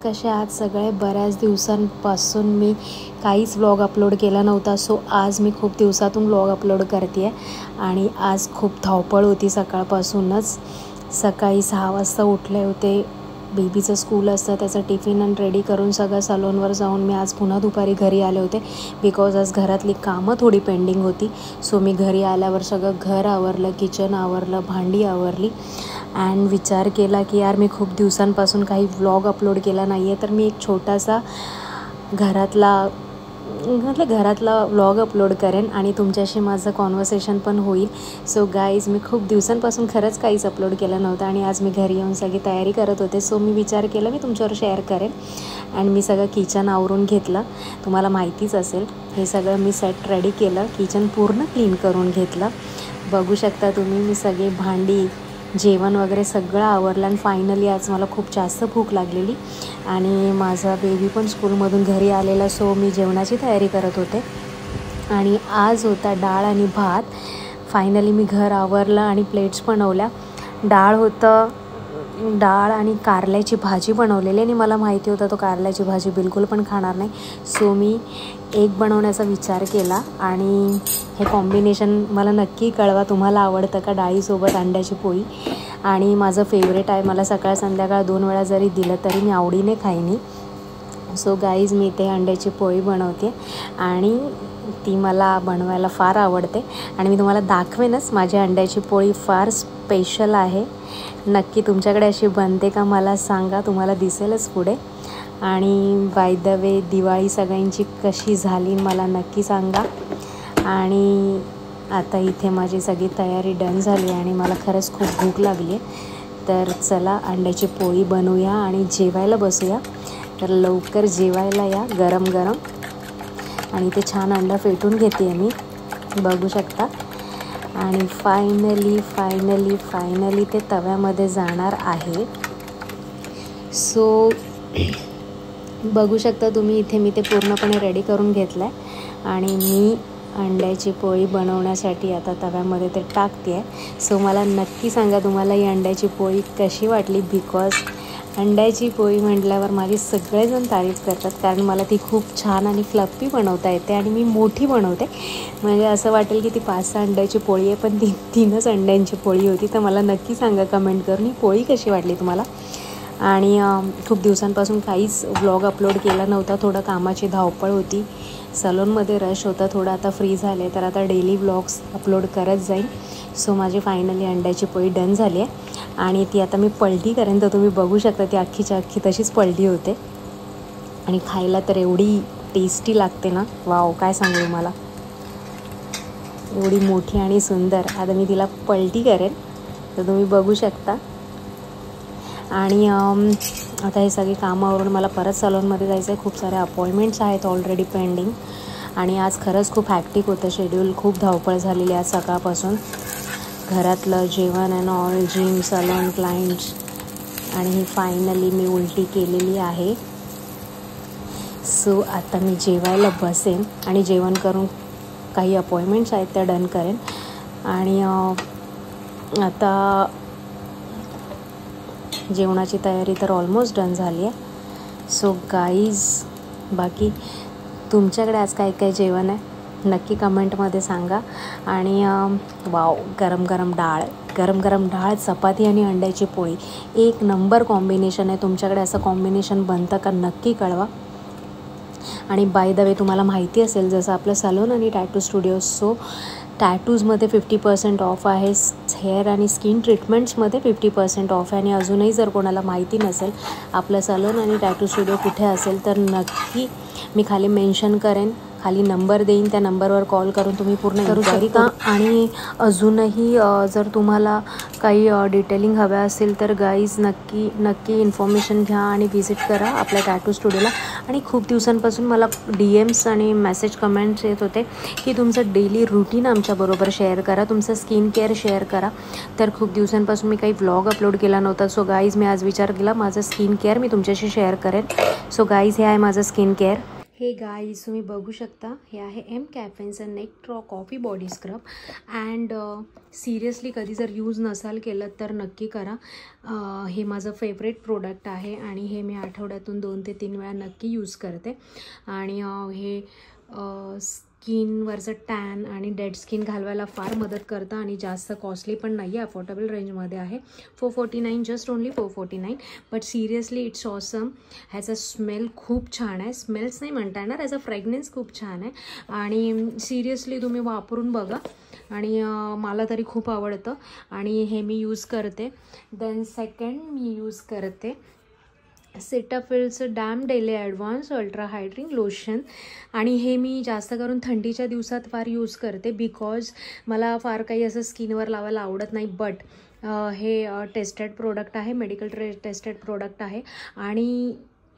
कसे आहात सगळे? बऱ्याच दिवसांपासून मी काहीच व्लॉग अपलोड केला नव्हता. सो आज मी खूप दिवसातून व्लॉग अपलोड करते आहे. आणि आज खूप धावपळ होती सकाळपासूनच. सकाळी 6 वाजता उठले होते. बेबीचं स्कूल असतं, त्याचं टिफिन आणि रेडी करून सगळं सलूनवर जाऊन मी आज पुन्हा दुपारी घरी आले होते. बिकॉज आज घरातली कामं थोडी पेंडिंग होती. सो मी घरी आल्यावर सगळं घर आवरलं, किचन आवरलं, भांडी आवरली. अँड विचार केला की यार मी खूप दिवसांपासून काही व्लॉग अपलोड केला नाही आहे, तर मी एक छोटासा घरातला व्लॉग अपलोड करेन आणि तुमच्याशी माझं कॉन्व्हर्सेशन पण होईल. सो गाईज, मी खूप दिवसांपासून खरंच काहीच अपलोड केलं नव्हतं आणि आज मी घरी येऊन सगळी तयारी करत होते. सो मी विचार केला मी तुमच्यावर शेअर करेन. अँड मी सगळं किचन आवरून घेतलं. तुम्हाला माहितीच असेल, हे सगळं मी सेट रेडी केलं. किचन पूर्ण क्लीन करून घेतलं. बघू शकता तुम्ही, मी सगळी भांडी, जेवण वगैरे सगळं आवरलं. आणि फायनली आज मला खूप जास्त भूक लागलेली आणि माझा बेबी पण स्कूलमधून घरी आलेला. सो मी जेवणाची तयारी करत होते आणि आज होता डाळ आणि भात. फायनली मी घर आवरलं आणि प्लेट्स बनवल्या. डाळ आणि कारल्याची भाजी बनवलेली आणि मला माहिती होतं तो कारल्याची भाजी बिलकुल पण खाणार नाही. सो मी एग बनवण्याचा विचार केला आणि हे कॉम्बिनेशन मला नक्की कळवा, तुम्हाला आवडतं का डाळीसोबत अंड्याची पोळी. आणि माझं फेवरेट आहे, मला सकाळ संध्याकाळ 2 वेळा जरी दिलं तरी मी आवडीने खाईनी. सो गाईज, मी ते अंड्याची पोळी बनवते आणि ती मला बनवायला फार आवडते आणि मी तुम्हाला दाखवेनच. माझी अंड्याची पोळी फार स्पेशल आहे. नक्की तुमच्याकडे अशी बनते का मला सांगा, तुम्हाला दिसेलच पुढे. आणि बाय द वे, दिवाळी सगळ्यांची कशी झाली मला नक्की सांगा. आणि आता इथे माझी सगळी तयारी डन झाली आणि मला खरंच खूप भूक लागली आहे. तर चला अंड्याची पोळी बनवूया आणि जेवायला बसूया. तर लवकर जेवायला या, गरम गरम. आणि ते छान अंडा फेटून घेते मी, बघू शकता. आणि फायनली ते तव्यामध्ये जाणार आहे. सो बघू शकता तुम्ही, इथे मी ते पूर्णपणे रेडी करून घेतलं आहे आणि मी अंड्याची पोळी बनवण्यासाठी आता तव्यामध्ये ते टाकते आहे. सो मला नक्की सांगा तुम्हाला ही अंड्याची पोळी कशी वाटली. बिकॉज अंड्याची पोळी म्हटल्यावर माझी सगळेजण तारीफ करतात, कारण मला ती खूप छान आणि फ्लफी बनवता येते आणि मी मोठी बनवते. म्हणजे असं वाटेल की ती 5-6 अंड्याची पोळी आहे, पण ती 3च अंड्यांची पोळी होती. तर मला नक्की सांगा कमेंट करून ही पोळी कशी वाटली तुम्हाला. आणि खूप दिवसांपासून काहीच व्लॉग अपलोड केला नव्हता. थोडं कामाची धावपळ होती, सलूनमध्ये रश होता थोडं. आता फ्री झाले तर आता डेली व्लॉग्स अपलोड करत जाईल. सो माझी फायनली अंड्याची पोळी डन झाली आहे आणि ती आता मी पलटी करेन. तर तुम्ही बघू शकता ती अख्खीच्या अख्खी तशीच पलटी होते आणि खायला तर एवढी टेस्टी लागते ना, वाव, काय सांगू तुम्हाला. एवढी मोठी आणि सुंदर. आता मी तिला पलटी करेन, तर तुम्ही बघू शकता. आणि आता हे सगळी कामावरून मला परत सलूनमध्ये जायचं आहे. खूप साऱ्या अपॉइंटमेंट्स आहेत ऑलरेडी पेंडिंग. आणि आज खरंच खूप हॅक्टिक होतं शेड्यूल. खूप धावपळ झालेली आज सकाळपासून. घरातलं जेवण and all, gym, salon, clients. आणि ही फायनली मी उलटी केलेली आहे. सो आता मी जेवायला बसेन आणि जेवण करून काही अपॉइंटमेंट्स आहेत त्या डन करेन. आणि आता जेवणाची तयारी तर ऑलमोस्ट डन झाली आहे. सो गाईज, बाकी तुमच्याकडे आज काय काय जेवण आहे नक्की कमेंटमध्ये सांगा. आणि वाव, गरम गरम डाळ, चपाती आणि अंड्याची पोळी, एक नंबर कॉम्बिनेशन आहे. तुमच्याकडे असं कॉम्बिनेशन बनतं का नक्की कळवा. आणि बाय द वे, तुम्हाला माहिती असेल जसं आपलं सलून आणि टॅटू स्टुडिओ, सो टॅटूजमध्ये 50% ऑफ आहे. हेअर आणि स्किन ट्रीटमेंट्समध्ये 50% ऑफ आहे. आणि अजूनही जर कोणाला माहिती नसेल आपलं सलून आणि टॅटू स्टुडिओ कुठे असेल तर नक्की मी खाली मेन्शन करेन, खाली नंबर देईन. त्या नंबरवर कॉल करून तुम्ही पूर्ण करू शकता. आणि अजूनही जर तुम्हाला काही डिटेलिंग हव्या असेल तर गाईज नक्की इन्फॉर्मेशन घ्या आणि व्हिजिट करा आपल्या टॅटू स्टुडिओला. आणि खूप दिवसांपासून मला DMs आणि मेसेज कमेंट्स येत होते की तुमचं डेली रुटीन आमच्याबरोबर शेअर करा, तुमचं स्किन केअर शेअर करा. तर खूप दिवसांपासून मी काही व्लॉग अपलोड केला नव्हता. सो गाईज, मी आज विचार केला माझं स्किन केअर मी तुमच्याशी शेअर करेन. सो गाईज, हे आहे माझं स्किन केअर. हे गाईज तुम्ही बघू शकता, हे आहे एम कॅफेनचं नेक coffee body scrub. And seriously कधी जर यूज नसाल केलं तर नक्की करा. हे माझं फेवरेट प्रोडक्ट आहे आणि हे मी आठवड्यातून 2 ते 3 वेळा नक्की यूज करते. आणि हे स्किनवरचं टॅन आणि डेड स्किन घालवायला फार मदत करतं आणि जास्त कॉस्टली पण नाही आहे, अफोर्डेबल रेंजमध्ये आहे. 449, just only 449. But seriously it's awesome. ह्याचा स्मेल खूप छान आहे. स्मेल्स नाही म्हणता येणार, ह्याचा फ्रेग्रन्स खूप छान आहे आणि सिरियसली तुम्ही वापरून बघा. आणि मला तरी खूप आवडतं आणि हे मी यूज करते. देन सेकंड मी यूज करते सेटाफिलचं DAM daily advance ultra hydrating lotion. आणि हे मी जास्त करून थंडीच्या दिवसात फार यूज करते बिकॉज मला फार काही असं स्किनवर लावायला आवडत नाही. बट हे टेस्टेड प्रोडक्ट आहे, मेडिकल टेस्टेड प्रोडक्ट आहे आणि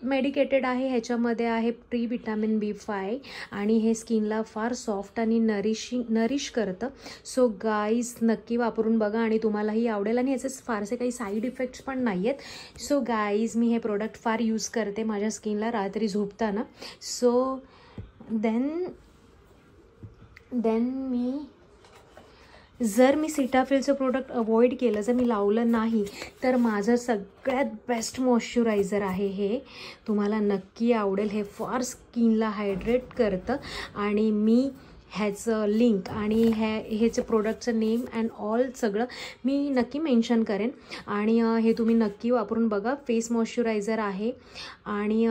मेडिकेटेड आहे. ह्याच्यामध्ये आहे प्री विटॅमिन B5 आणि हे स्किनला फार सॉफ्ट आणि नरिश करतं. सो गाईज नक्की वापरून बघा आणि तुम्हालाही आवडेल. आणि ह्याचे फारसे काही साईड इफेक्ट्स पण नाही आहेत. सो गाईज मी हे प्रोडक्ट फार यूज करते माझ्या स्किनला रात्री झोपताना. सो देन जर मी सीटाफिलचं प्रोडक्ट अवॉइड केलं, जर मी लावलं नाही, तर माझं सगळ्यात बेस्ट मॉइश्चरायझर आहे हे. तुम्हाला नक्की आवडेल. हे फार स्किनला हायड्रेट करतं आणि मी ह्याचं लिंक आणि ह्याचं प्रोडक्टचं नेम अँड ऑल सगळं मी नक्की मेन्शन करेन. आणि हे तुम्ही नक्की वापरून बघा. फेस मॉइश्चरायझर आहे आणि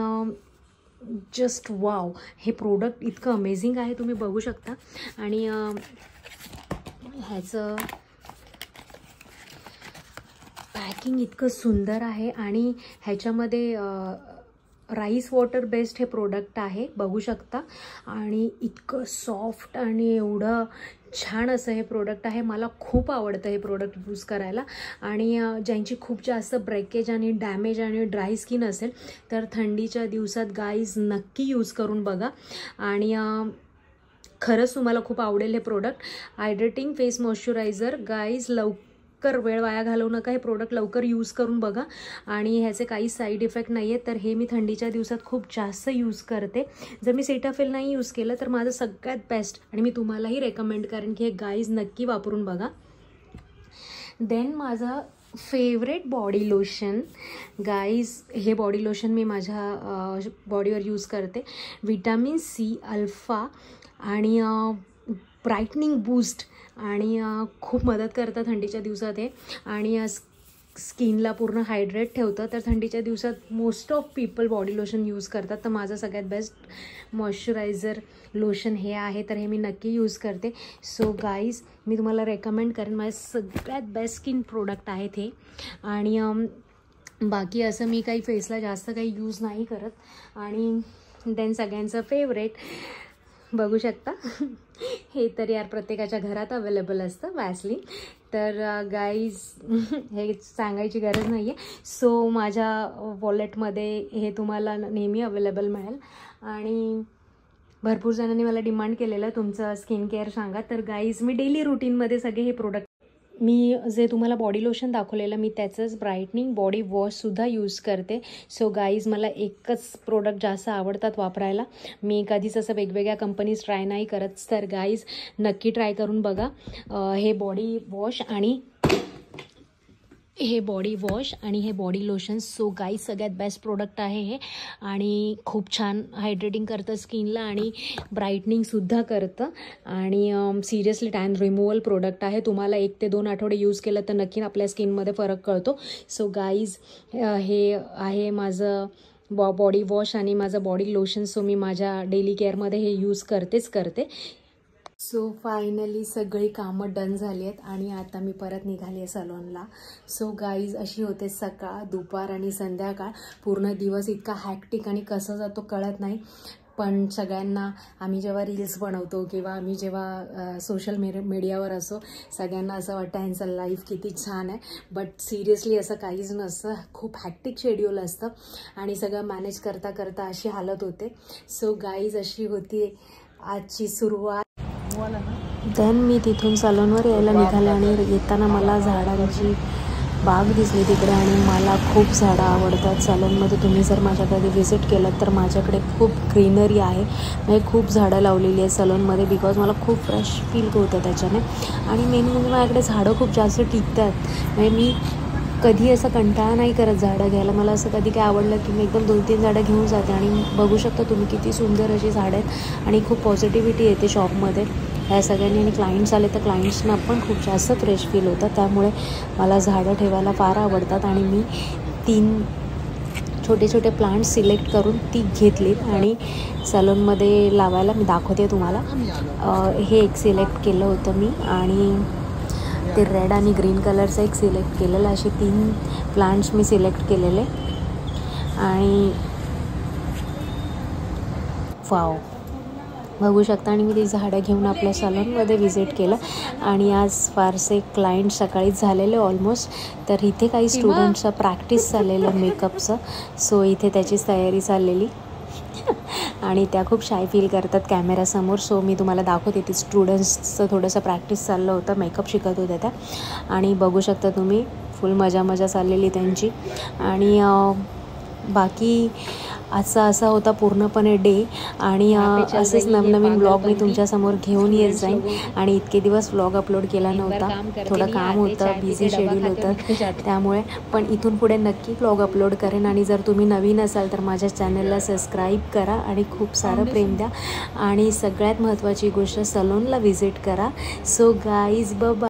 जस्ट वाव, हे प्रोडक्ट इतकं अमेझिंग आहे, तुम्ही बघू शकता. आणि ह्याचं पॅकिंग इतकं सुंदर आहे आणि ह्याच्यामध्ये राईस वॉटर बेस्ड हे प्रोडक्ट आहे, बघू शकता. आणि इतकं सॉफ्ट आणि एवढं छान असं हे प्रोडक्ट आहे. मला खूप आवडतं हे प्रोडक्ट यूज करायला. आणि ज्यांची खूप जास्त ब्रेकेज आणि डॅमेज आणि ड्राय स्किन असेल तर थंडीच्या दिवसात गाईज नक्की यूज करून बघा आणि खरंच तुम्हाला खूप आवडेल हे product. Hydrating face moisturiser guys, लवकर वेळ वाया घालवू नका. हे प्रोडक्ट लवकर यूज करून बघा आणि ह्याचे काही साईड इफेक्ट नाही आहेत. तर हे मी थंडीच्या दिवसात खूप जास्त यूज करते. जर मी सेटाफिल नाही यूज केलं तर माझं सगळ्यात बेस्ट आणि मी तुम्हालाही रेकमेंड करेन की हे गाईज नक्की वापरून बघा. देन माझं फेवरेट बॉडी लोशन गाईज, हे बॉडी लोशन मी माझ्या बॉडीवर यूज करते. विटॅमिन C अल्फा आणि ब्राईटनिंग बूस्ट आणि खूप मदत करतं थंडीच्या दिवसात हे. आणि स्किनला पूर्ण हायड्रेट ठेवतं. तर थंडीच्या दिवसात most of people body lotion use करतात. तर माझं सगळ्यात बेस्ट मॉइश्चरायझर लोशन हे आहे, तर हे मी नक्की यूज करते. सो गाईज मी तुम्हाला रेकमेंड करेन, माझे सगळ्यात बेस्ट स्किन प्रोडक्ट आहेत हे. आणि बाकी असं मी काही फेसला जास्त काही यूज नाही करत. आणि देन सगळ्यांचं फेवरेट बघू शकता हे तर यार प्रत्येकाच्या घरात अवेलेबल असतं, वॅसलीन. तर गाईज हे सांगायची गरज नाही आहे. सो माझ्या वॉलेटमध्ये हे तुम्हाला नेहमी अवेलेबल मिळेल. आणि भरपूर जणांनी मला डिमांड केलेलं तुमचं स्किन केअर सांगा. तर गाईज मी डेली रुटीनमध्ये सगळे हे प्रोडक्ट, मी जे तुम्हाला बॉडी लोशन दाखवलेलं मी त्याचंच ब्राईटनिंग बॉडी वॉशसुद्धा यूज करते. सो गाईज मला एकच प्रोडक्ट जास्त आवडतात वापरायला. मी कधीच असं वेगवेगळ्या कंपनीज ट्राय नाही करत. तर गाईज नक्की ट्राय करून बघा हे बॉडी वॉश आणि हे बॉडी लोशन. सो गाईज सगळ्यात बेस्ट प्रोडक्ट आहे हे आणि खूप छान हायड्रेटिंग करतं स्किनला आणि ब्राईटनिंगसुद्धा करतं. आणि सिरियसली टॅन रिमूव्हल प्रोडक्ट आहे. तुम्हाला 1 ते 2 आठवडे यूज केलं तर नक्की आपल्या स्किनमध्ये फरक कळतो. सो गाईज हे आहे माझं बॉडी वॉश आणि माझं बॉडी लोशन. सो मी माझ्या डेली केअरमध्ये हे यूज करते. सो फायनली सगळी कामं डन झाली आहेत आणि आता मी परत निघाली आहे सलॉनला. सो गाईज अशी होते सकाळ, दुपार आणि संध्याकाळ. पूर्ण दिवस इतका हॅक्टिक आणि कसं जातो कळत नाही. पण सगळ्यांना आम्ही जेव्हा रील्स बनवतो किंवा आम्ही जेव्हा सोशल मीडियावर असो, सगळ्यांना असं वाटतं ह्यांचं लाईफ किती छान आहे. बट सिरियसली असं काहीच नसतं. खूप हॅक्टिक शेड्यूल असतं आणि सगळं मॅनेज करता करता अशी हालत होते. सो गाईज अशी होती आजची सुरुवात. देन मी तिथून सलूनवर यायला निघाले आणि येताना मला झाडांची बाग दिसली तिकडे आणि मला खूप झाडं आवडतात. सलूनमध्ये तुम्ही जर माझ्या कधी व्हिजिट केलं तर माझ्याकडे खूप ग्रीनरी आहे. म्हणजे खूप झाडं लावलेली आहे सलूनमध्ये बिकॉज मला खूप फ्रेश फील होतं त्याच्याने. आणि मेन म्हणजे माझ्याकडे झाडं खूप जास्त टिकतात. म्हणजे मी कधी असं कंटाळा नाही करत झाडं घ्यायला. मला असं कधी काय आवडलं की मी एकदम 2-3 झाडं घेऊन जाते. आणि बघू शकता तुम्ही किती सुंदर अशी झाडं आहेत आणि खूप पॉझिटिव्हिटी येते शॉपमध्ये ह्या सगळ्यांनी. आणि क्लायंट्स आले तर क्लायंट्सना पण खूप जास्त फ्रेश फील होतं. त्यामुळे मला झाडं ठेवायला फार आवडतात. आणि मी 3 छोटे छोटे प्लांट्स सिलेक्ट करून ती घेतलीत आणि सलूनमध्ये लावायला मी दाखवते तुम्हाला. हे एक सिलेक्ट केलं होतं मी आणि ते रेड आणि ग्रीन कलरचं एक सिलेक्ट केलेलं. असे 3 प्लांट्स मी सिलेक्ट केलेले. आणि वाव बघू शकता. आणि मी ती झाडं घेऊन आपल्या सलूनमध्ये व्हिजिट केलं. आणि आज फारसे क्लायंट सकाळीच झालेले ऑलमोस्ट. तर इथे काही स्टुडंट्सचं प्रॅक्टिस चाललेलं मेकअपचं. सो इथे त्याचीच तयारी चाललेली. आणि त्या खूप शाय फील करतात कॅमेरासमोर. सो मी तुम्हाला दाखवते ती स्टुडंट्सचं थोडंसं प्रॅक्टिस चाललं होतं. मेकअप शिकत होत्या त्या. आणि बघू शकता तुम्ही फुल मजा चाललेली त्यांची. आणि बाकी आजचा असा होता पूर्णपणे डे. आणि असेच नवनवीन ब्लॉग मी तुमच्यासमोर घेऊन येत जाईन. आणि इतके दिवस व्लॉग अपलोड केला नव्हता. थोडं काम होतं, बिझी शेड्यूल होतं त्यामुळे. पण इथून पुढे नक्की व्लॉग अपलोड करेन. आणि जर तुम्ही नवीन असाल तर माझ्या चॅनलला सबस्क्राईब करा आणि खूप सारं प्रेम द्या. आणि सगळ्यात महत्त्वाची गोष्ट सलूनला व्हिजिट करा. So guys bye.